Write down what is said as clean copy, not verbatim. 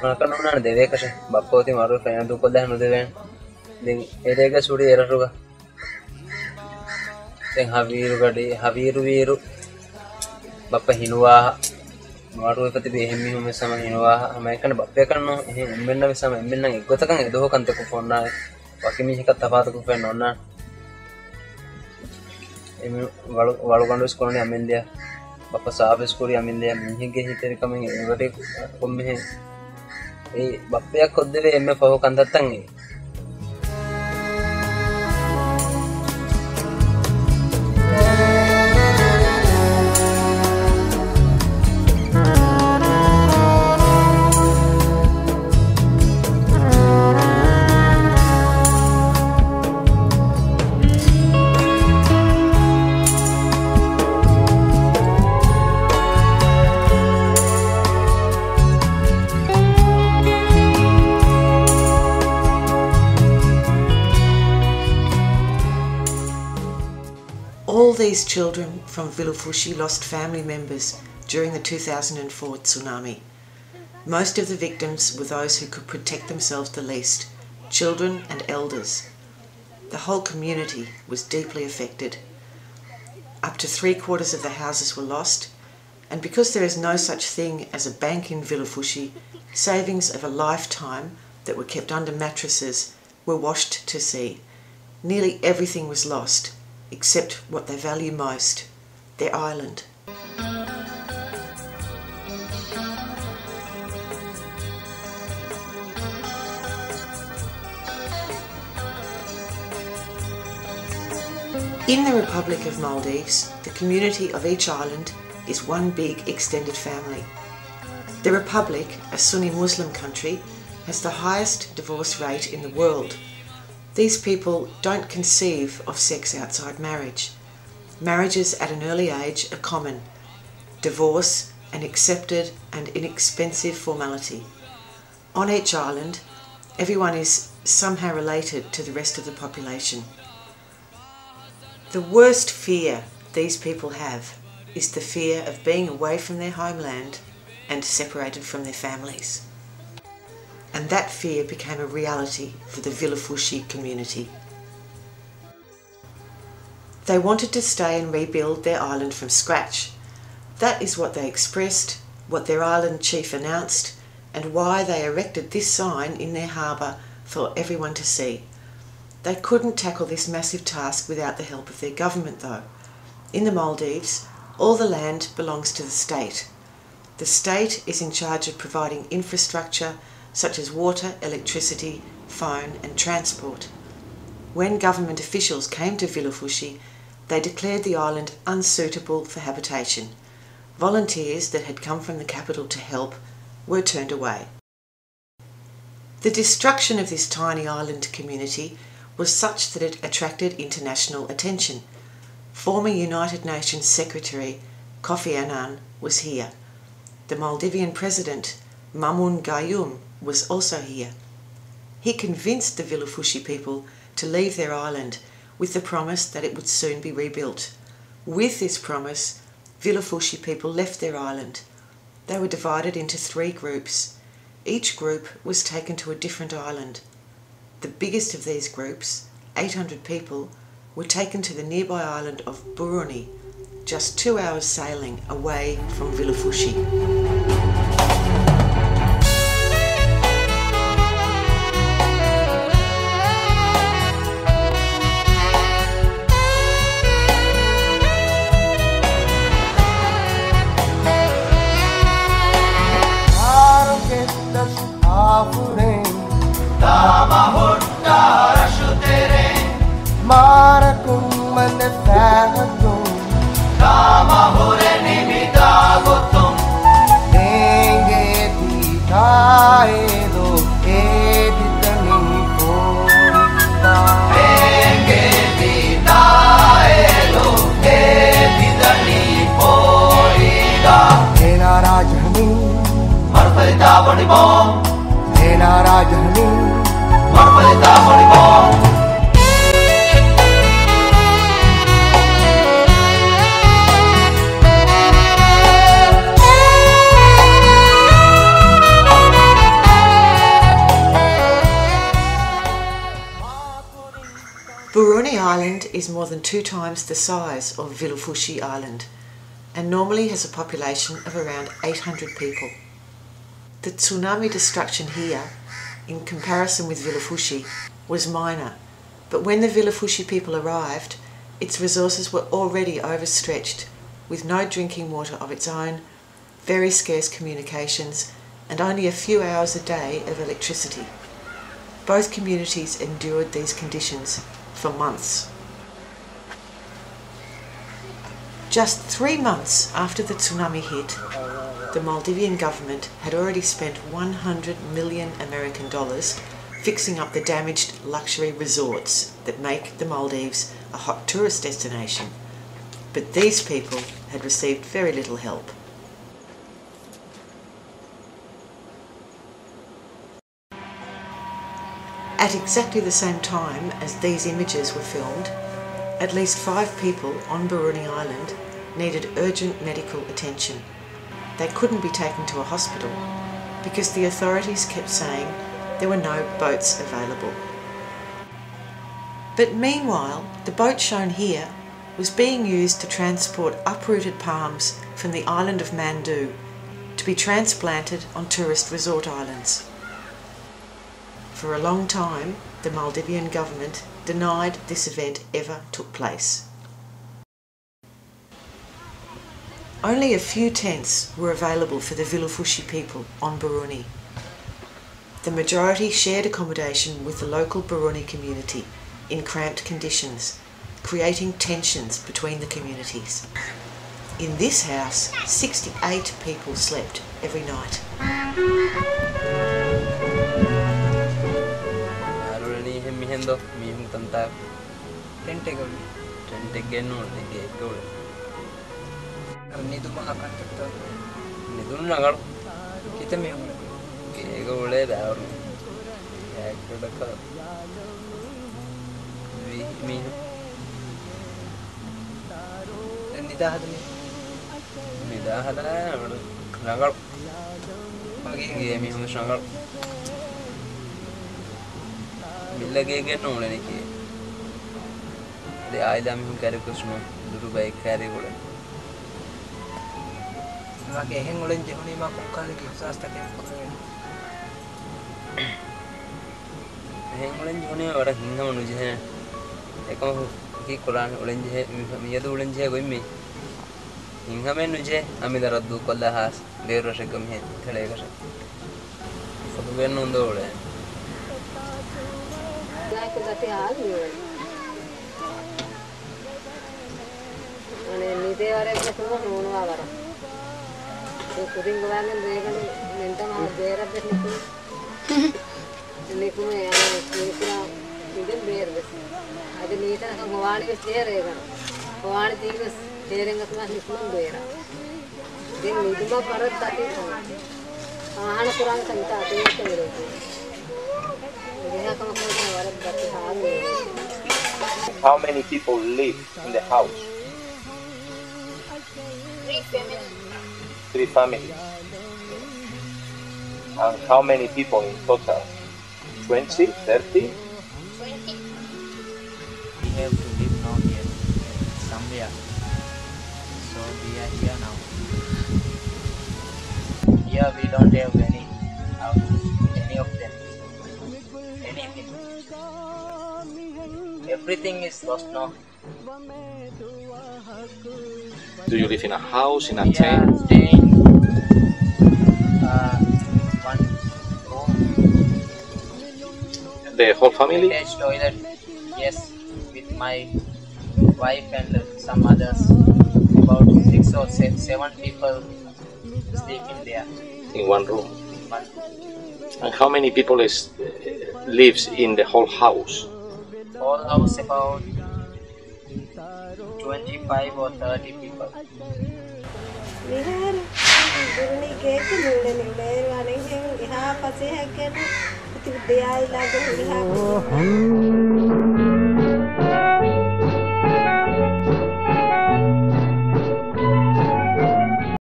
Maka nuna deve kashe bappoti maru fena du ko dah nu deven den erega suri eraruga den haviru gadi haviru viru bappa hinuwa maru epati be hemmi hume sama hinuwa ama ekana bappe kanno ehe emmenna sama emmenna egotakan edoho kante ko fonna wakimi heka tapata ko fenna onna emi walu gandu skolone amendia bappa saab skoli amendia minhige hiteri kamen evate komme bappaya koddeve emme paho kandattan All these children from Vilufushi lost family members during the 2004 tsunami. Most of the victims were those who could protect themselves the least, children and elders. The whole community was deeply affected. Up to 3/4 of the houses were lost, and because there is no such thing as a bank in Vilufushi, savings of a lifetime that were kept under mattresses were washed to sea. Nearly everything was lost, except what they value most, their island. In the Republic of Maldives, the community of each island is one big extended family. The Republic, a Sunni Muslim country, has the highest divorce rate in the world. These people don't conceive of sex outside marriage. Marriages at an early age are common. Divorce, an accepted and inexpensive formality. On each island, everyone is somehow related to the rest of the population. The worst fear these people have is the fear of being away from their homeland and separated from their families. And that fear became a reality for the Vilufushi community. They wanted to stay and rebuild their island from scratch. That is what they expressed, what their island chief announced, and why they erected this sign in their harbour for everyone to see. They couldn't tackle this massive task without the help of their government though. In the Maldives, all the land belongs to the state. The state is in charge of providing infrastructure such as water, electricity, phone and transport. When government officials came to Vilufushi, they declared the island unsuitable for habitation. Volunteers that had come from the capital to help were turned away. The destruction of this tiny island community was such that it attracted international attention. Former United Nations Secretary Kofi Annan was here. The Maldivian President Mamun Gayoom was also here. He convinced the Vilufushi people to leave their island with the promise that it would soon be rebuilt. With this promise, Vilufushi people left their island. They were divided into 3 groups. Each group was taken to a different island. The biggest of these groups, 800 people, were taken to the nearby island of Buruni, just 2 hours sailing away from Vilufushi. Tsunami Island is more than 2 times the size of Vilufushi Island and normally has a population of around 800 people. The tsunami destruction here, in comparison with Vilufushi, was minor, but when the Vilufushi people arrived, its resources were already overstretched, with no drinking water of its own, very scarce communications, and only a few hours a day of electricity. Both communities endured these conditions for months. Just 3 months after the tsunami hit, the Maldivian government had already spent $100 million American fixing up the damaged luxury resorts that make the Maldives a hot tourist destination. But these people had received very little help. At exactly the same time as these images were filmed, at least 5 people on Baruni Island needed urgent medical attention. They couldn't be taken to a hospital because the authorities kept saying there were no boats available. But meanwhile, the boat shown here was being used to transport uprooted palms from the island of Mandu to be transplanted on tourist resort islands. For a long time, the Maldivian government denied this event ever took place. Only a few tents were available for the Vilufushi people on Baruni. The majority shared accommodation with the local Baruni community in cramped conditions, creating tensions between the communities. In this house, 68 people slept every night. How many people live in the house? 3 families. 3 families. And how many people in total? 20, 30? 20. We have to live now here, somewhere. So we are here now. Here we don't have any house, any of them, anything. Everything is lost now. Do you live in a house, in a We are tent? staying one room, The whole family? attached toilet. Yes, with my wife and some others. About 6 or 7 people sleeping there In one room. in one room. And how many people lives in the whole house? Whole house about 25 or 30 people. Oh,